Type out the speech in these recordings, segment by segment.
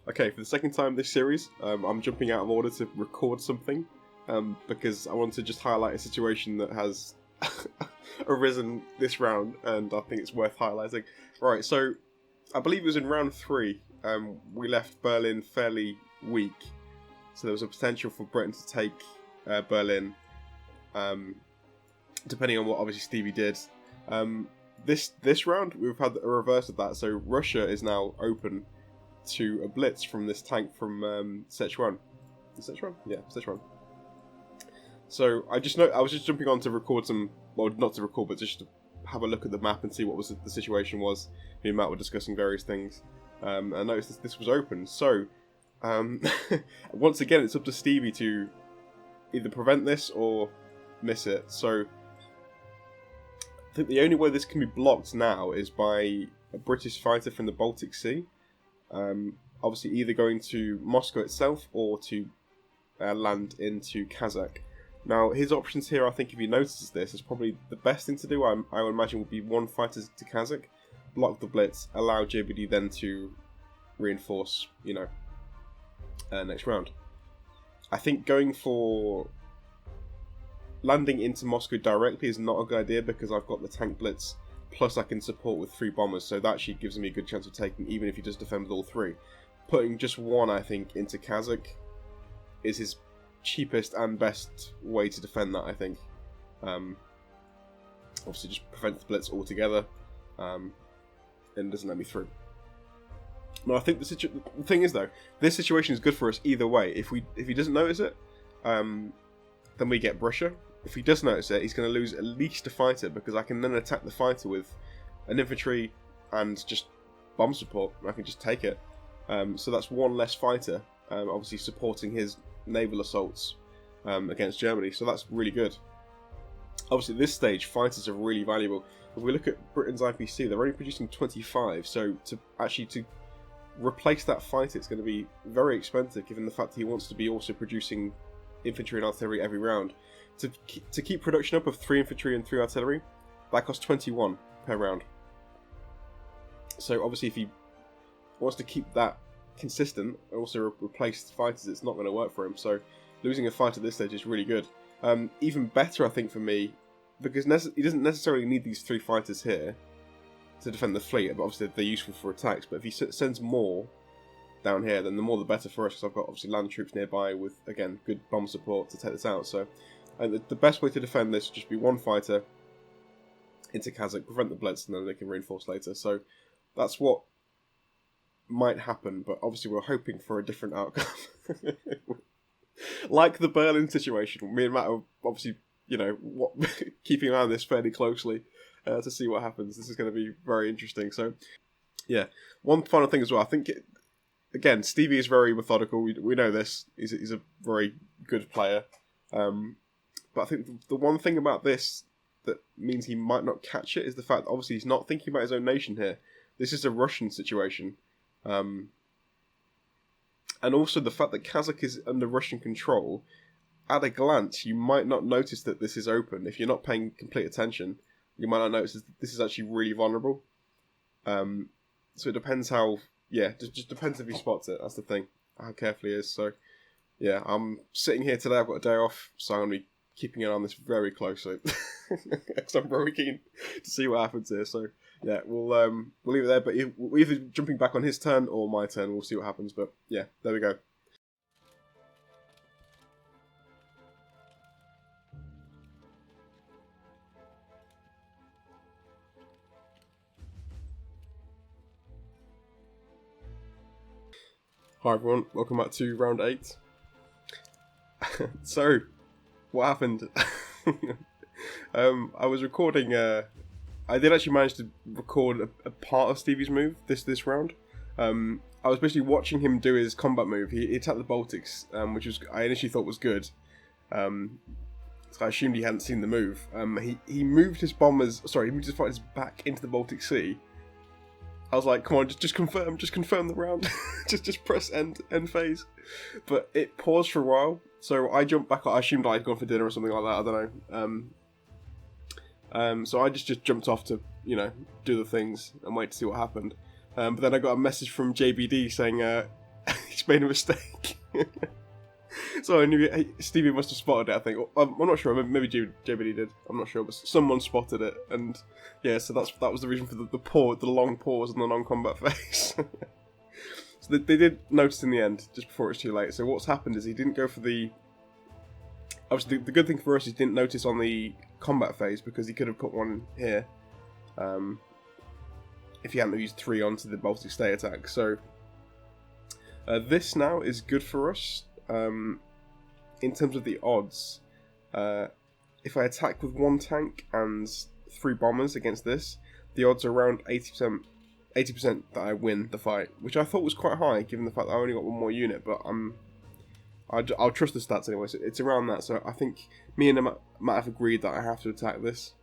Okay, for the second time this series, I'm jumping out of order to record something, because I want to just highlight a situation that has arisen this round, and I think it's worth highlighting. Right, so I believe it was in round 3, we left Berlin fairly weak, so there was a potential for Britain to take Berlin, depending on what obviously Stevie did. This round, we've had a reverse of that, so Russia is now open to a blitz from this tank from Sichuan. Sichuan? Yeah, Sichuan. So I was just jumping on to record some, well, not to record, but just to have a look at the map and see what was the situation was. Me and Matt were discussing various things. I noticed this was open, so once again, it's up to Stevie to either prevent this or miss it. So I think the only way this can be blocked now is by a British fighter from the Baltic Sea. Obviously either going to Moscow itself or to land into Kazakh. Now his options here, I think if he notices this, is probably the best thing to do. I would imagine would be one fighter to Kazakh, block the blitz, allow JBD then to reinforce, next round. I think going for landing into Moscow directly is not a good idea because I've got the tank blitz, plus I can support with 3 bombers, so that actually gives me a good chance of taking, even if he does defend with all 3. Putting just one, I think, into Kazakh is his cheapest and best way to defend that, I think. Obviously just prevents the blitz altogether, and doesn't let me through. No, I think the thing is though, this situation is good for us either way. If he doesn't notice it, then we get Brussia. If he does notice it, he's going to lose at least a fighter, because I can then attack the fighter with an infantry and just bomb support. I can just take it. So that's one less fighter, obviously supporting his naval assaults against Germany. So that's really good. Obviously at this stage, fighters are really valuable. If we look at Britain's IPC, they're only producing 25. So to replace that fighter, it's going to be very expensive, given the fact that he wants to be also producing infantry and artillery every round. To keep production up of 3 infantry and 3 artillery, that costs 21 per round. So obviously if he wants to keep that consistent and also replace fighters, it's not going to work for him. So losing a fighter at this stage is really good. Even better, I think, for me, because he doesn't necessarily need these 3 fighters here to defend the fleet, but obviously they're useful for attacks. But if he sends more down here, then the more the better for us, because I've got obviously land troops nearby with, again, good bomb support to take this out. So the best way to defend this would just be one fighter into Kazakh, prevent the blitz, and then they can reinforce later. So that's what might happen, but obviously we're hoping for a different outcome. Like the Berlin situation, me and Matt are obviously, keeping an eye on this fairly closely to see what happens. This is going to be very interesting. So, yeah. One final thing as well. I think, again, Stevie is very methodical. We know this. He's a very good player. But I think the one thing about this that means he might not catch it is the fact that obviously he's not thinking about his own nation here. This is a Russian situation. And also the fact that Kazakh is under Russian control, at a glance, you might not notice that this is open. If you're not paying complete attention, you might not notice that this is actually really vulnerable. So it depends how, just depends if he spots it. That's the thing, how careful he is. So, yeah, I'm sitting here today, I've got a day off, so I'm going to be keeping an eye on this very closely. Because I'm very keen to see what happens here. So, yeah, we'll leave it there, but we're either jumping back on his turn or my turn. We'll see what happens, but yeah, there we go. Hi everyone, welcome back to round 8. So, what happened? I was recording, I did actually manage to record a part of Stevie's move this round. I was basically watching him do his combat move. He attacked the Baltics, which I initially thought was good. So I assumed he hadn't seen the move. He moved his fighters back into the Baltic Sea. I was like, come on, just confirm the round. just press end phase. But it paused for a while, so I jumped back. I assumed I'd gone for dinner or something like that, I don't know. So I just jumped off to, do the things and wait to see what happened. But then I got a message from JBD saying, He's made a mistake. So I knew Stevie must have spotted it, I think. I'm not sure, maybe JBD did. I'm not sure, but someone spotted it. And yeah, so that was the reason for the long pause and the non-combat phase. So they did notice in the end, just before it's too late. So what's happened is he didn't go for the... Obviously, the good thing for us is he didn't notice on the combat phase, because he could have put one here. If he hadn't used 3 onto the Baltic Stay attack. So this now is good for us. In terms of the odds, if I attack with 1 tank and 3 bombers against this, the odds are around 80% that I win the fight, which I thought was quite high given the fact that I only got 1 more unit, but I'll trust the stats anyway, so it's around that. So I think me and Matt have agreed that I have to attack this,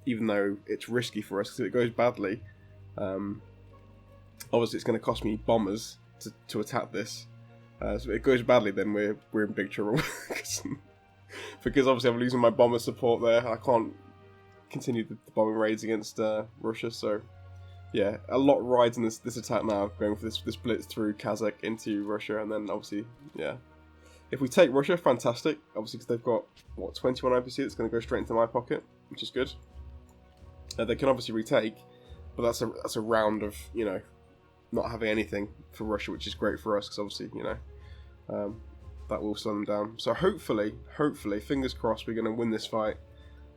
even though it's risky for us, because if it goes badly, obviously it's going to cost me bombers to attack this. So if it goes badly, then we're in big trouble. Because obviously I'm losing my bomber support there. I can't continue the bombing raids against Russia, so yeah, a lot rides in this attack now, going for this blitz through Kazakh into Russia, and then obviously, yeah. If we take Russia, fantastic, obviously, because they've got, what, 21 IPC that's going to go straight into my pocket, which is good. They can obviously retake, but that's a round of, you know, not having anything for Russia, which is great for us, because obviously, you know, that will slow them down. So hopefully, fingers crossed, we're going to win this fight.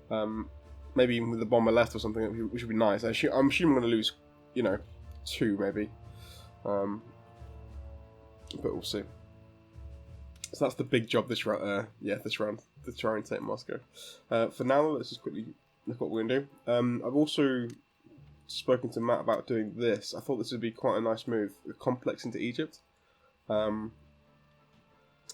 Maybe even with the bomber left or something, which would be nice. I'm assuming I'm going to lose, you know, 2 maybe. But we'll see. So that's the big job this round. This round, to try and take Moscow. For now, let's just quickly look what we're going to do. I've also spoken to Matt about doing this. I thought this would be quite a nice move, a complex into Egypt.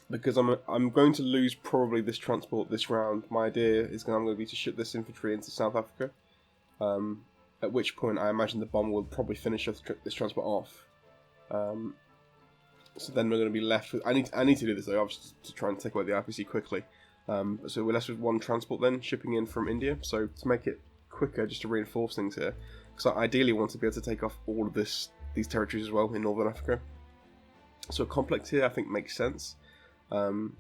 Because I'm going to lose probably this transport this round. My idea is I'm going to be to ship this infantry into South Africa. At which point I imagine the bomber will probably finish this transport off. So then we're going to be left with... I need to do this though, obviously, to try and take away the IPC quickly. So we're left with 1 transport then, shipping in from India. So to make it quicker, just to reinforce things here, because I ideally want to be able to take off all of these territories as well in Northern Africa. So a complex here I think makes sense. And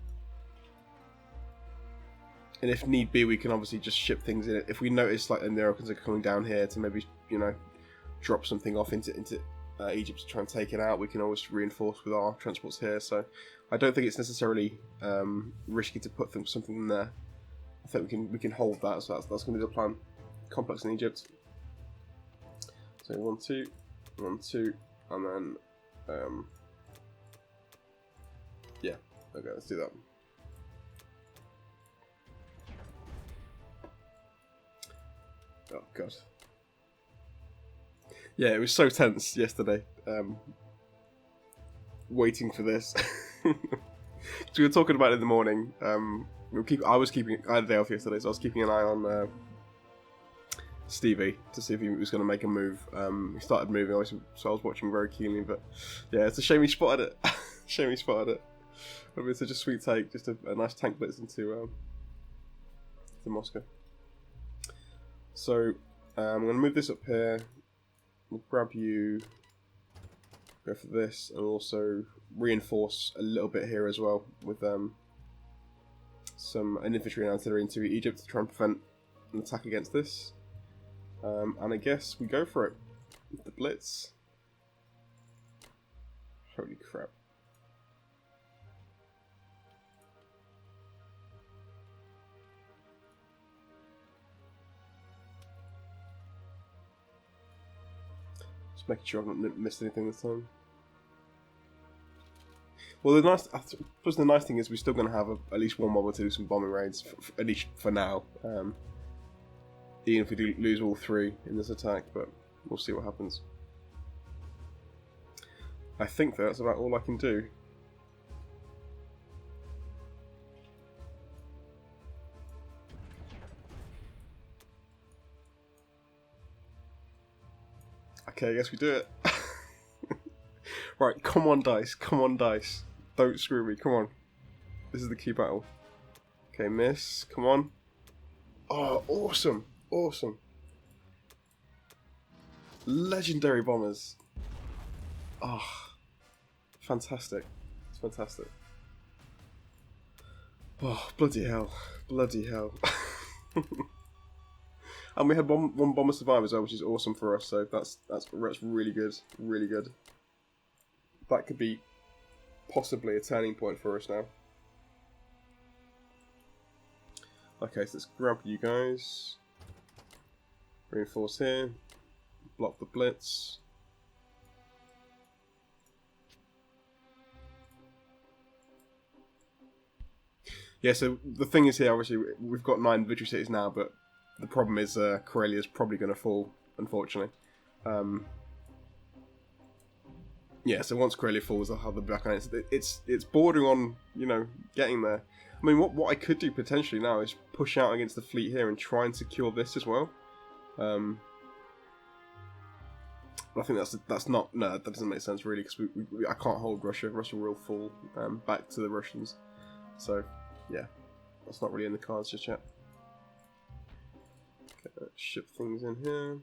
if need be, we can obviously just ship things in it. If we notice like the Americans are coming down here to maybe, you know, drop something off into Egypt to try and take it out, we can always reinforce with our transports here. So I don't think it's necessarily risky to put something in there. I think we can hold that. So that's going to be the plan. Complex in Egypt. So 1, 2, 1, 2, and then yeah. Okay, let's do that. Oh god. Yeah, it was so tense yesterday. Waiting for this. So we were talking about it in the morning. I had a day off yesterday, so I was keeping an eye on Stevie to see if he was going to make a move. He started moving, obviously, so I was watching very keenly. But yeah, it's a shame he spotted it. Shame he spotted it. I mean, it's such a sweet take, just a nice tank blitz into Moscow. So I'm going to move this up here. We'll grab you, go for this, and also reinforce a little bit here as well with an infantry and artillery into Egypt to try and prevent an attack against this. And I guess we go for it. The blitz. Holy crap. Just making sure I've not missed anything this time. Well, the nice thing is we're still going to have at least 1 bomber to do some bombing raids, at least for now. Even if we do lose all 3 in this attack, but we'll see what happens. I think that's about all I can do. Okay, I guess we do it. Right, come on dice, come on dice. Don't screw me, come on. This is the key battle. Okay, miss, come on. Oh, awesome, awesome. Legendary bombers. Oh, fantastic. fantastic. Oh, bloody hell. Bloody hell. And we had one bomber survive as well, which is awesome for us, so that's really good. Really good. That could be possibly a turning point for us now. Okay, so let's grab you guys. Reinforce here. Block the blitz. Yeah, so the thing is here, obviously, we've got 9 victory cities now, but the problem is Karelia is probably going to fall, unfortunately. Yeah, so once Karelia falls, I'll have the back on it. It's bordering on, you know, getting there. I mean, what I could do potentially now is push out against the fleet here and try and secure this as well. But I think that's not, no, that doesn't make sense really, because I can't hold Russia. Russia will fall back to the Russians. So, yeah, that's not really in the cards just yet. Okay, let's ship things in here.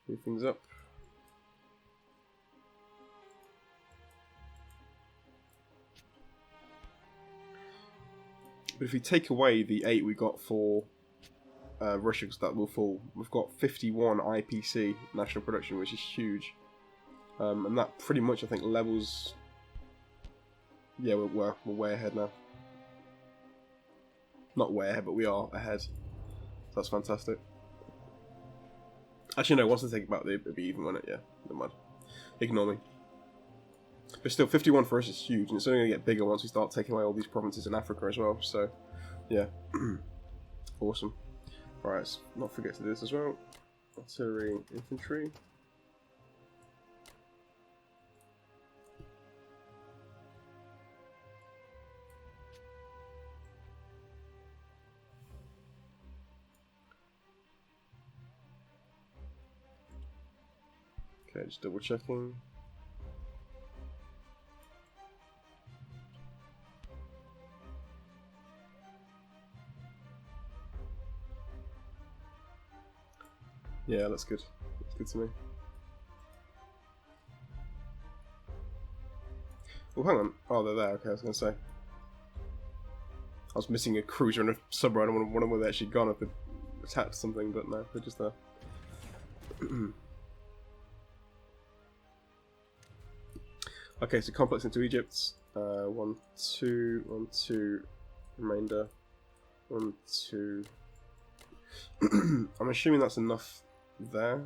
Move things up. But if we take away the 8 we got for Russia, because that will fall, we've got 51 IPC, national production, which is huge. And that pretty much, I think, levels... Yeah, we're way ahead now. Not way ahead, but we are ahead. So that's fantastic. Actually, no, once I think about it, it'd be even, won't it? Yeah, never mind. Ignore me. But still, 51 for us is huge, and it's only going to get bigger once we start taking away all these provinces in Africa as well. So, yeah. Awesome. Alright, let's not forget to do this as well. Artillery, infantry. Okay, just double checking. Yeah, that's good. That's good to me. Oh, hang on. Oh, they're there. Okay, I was going to say. I was missing a cruiser and a submarine. I wonder where they actually gone if they attacked something, but no, they're just there. Okay, so complex into Egypt. 1, 2, 1, 2. Remainder. 1, 2. I'm assuming that's enough there.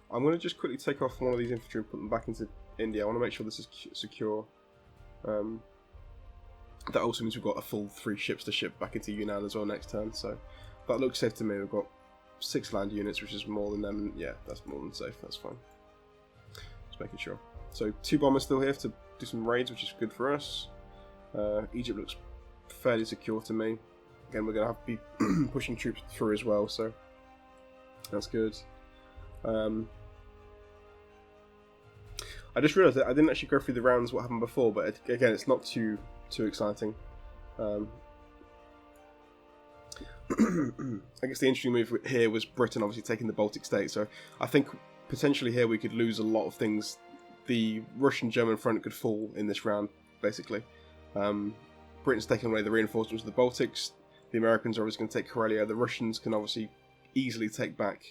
I'm going to just quickly take off one of these infantry and put them back into India. I want to make sure this is secure. That also means we've got a full 3 ships to ship back into Yunnan as well next turn. So that looks safe to me. We've got 6 land units, which is more than them. Yeah, that's more than safe. That's fine. Just making sure. So 2 bombers still here to do some raids, which is good for us. Egypt looks fairly secure to me. Again, we're going to have to be pushing troops through as well, so that's good. I just realised that I didn't actually go through the rounds what happened before, but again, it's not too exciting. I guess the interesting move here was Britain obviously taking the Baltic states, so I think potentially here we could lose a lot of things. The Russian-German front could fall in this round, basically. Britain's taking away the reinforcements of the Baltics. The Americans are obviously going to take Karelia. The Russians can obviously easily take back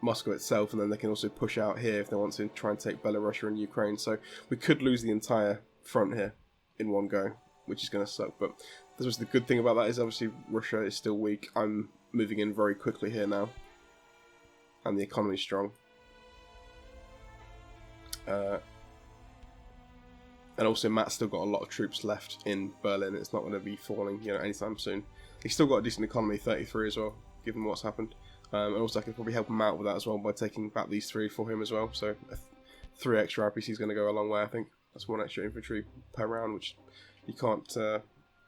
Moscow itself, and then they can also push out here if they want to try and take Belarus and Ukraine. So we could lose the entire front here in one go, which is going to suck. But this was the good thing about that is obviously Russia is still weak. I'm moving in very quickly here now, and the economy's strong. And also Matt's still got a lot of troops left in Berlin. It's not going to be falling, you know, anytime soon. He's still got a decent economy, 33 as well, given what's happened. And also I could probably help him out with that as well by taking back these 3 for him as well. So 3 extra RPC is going to go a long way, I think. That's 1 extra infantry per round, which you can't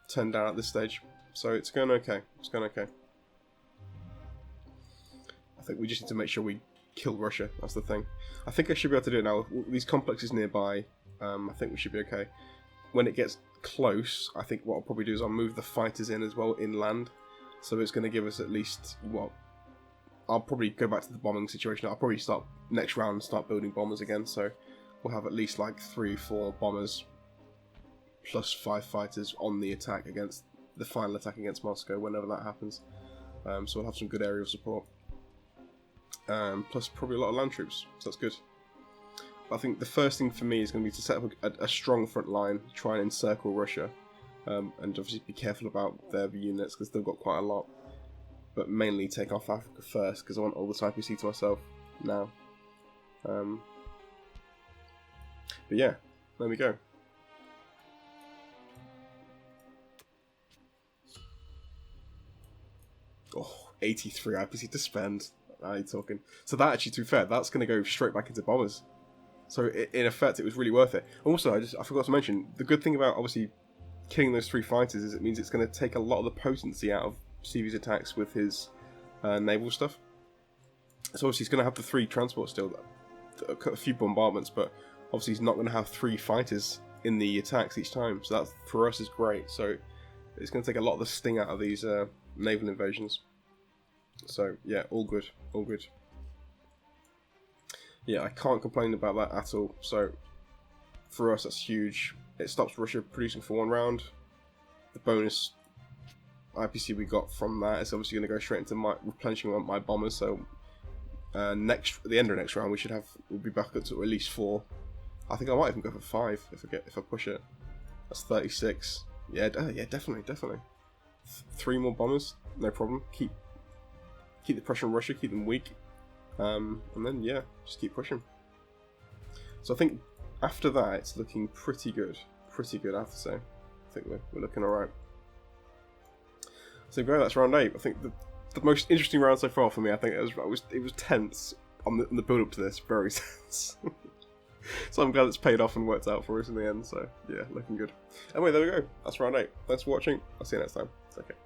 turn down at this stage. So it's going okay. It's going okay. I think we just need to make sure we kill Russia. That's the thing. I think I should be able to do it now. These complexes nearby, I think we should be okay. When it gets close, I think what I'll probably do is I'll move the fighters in as well inland. So it's going to give us at least, what, I'll probably go back to the bombing situation. I'll probably start next round start building bombers again. So we'll have at least like 3-4 bombers plus 5 fighters on the attack against the final attack against Moscow whenever that happens. So we'll have some good aerial support. Plus probably a lot of land troops. So that's good. I think the first thing for me is going to be to set up a strong front line, try and encircle Russia, and obviously be careful about their units because they've got quite a lot. But mainly take off Africa first because I want all this IPC to myself now. But yeah, there we go. Oh, 83 IPC to spend. Now you're talking. So that actually, to be fair, that's going to go straight back into bombers. So in effect, it was really worth it. Also, I forgot to mention, the good thing about obviously killing those 3 fighters is it means it's going to take a lot of the potency out of CV's attacks with his naval stuff. So obviously he's going to have the 3 transports still, a few bombardments, but obviously he's not going to have 3 fighters in the attacks each time. So that for us is great. So it's going to take a lot of the sting out of these naval invasions. So yeah, all good, all good. Yeah, I can't complain about that at all. So for us, that's huge. It stops Russia producing for 1 round. The bonus IPC we got from that is obviously going to go straight into my replenishing my bombers. So at the end of next round, we'll be back up to at least 4. I think I might even go for 5 if I push it. That's 36. Yeah, yeah, definitely. 3 more bombers, no problem. Keep the pressure on Russia, keep them weak. And then, yeah, just keep pushing. So I think after that, it's looking pretty good. I have to say. I think we're looking alright. So that's round 8. I think the most interesting round so far for me, I think it was tense on the build up to this, very tense. So I'm glad it's paid off and worked out for us in the end. So yeah, looking good. Anyway, there we go. That's round 8. Thanks for watching. I'll see you next time. Take care.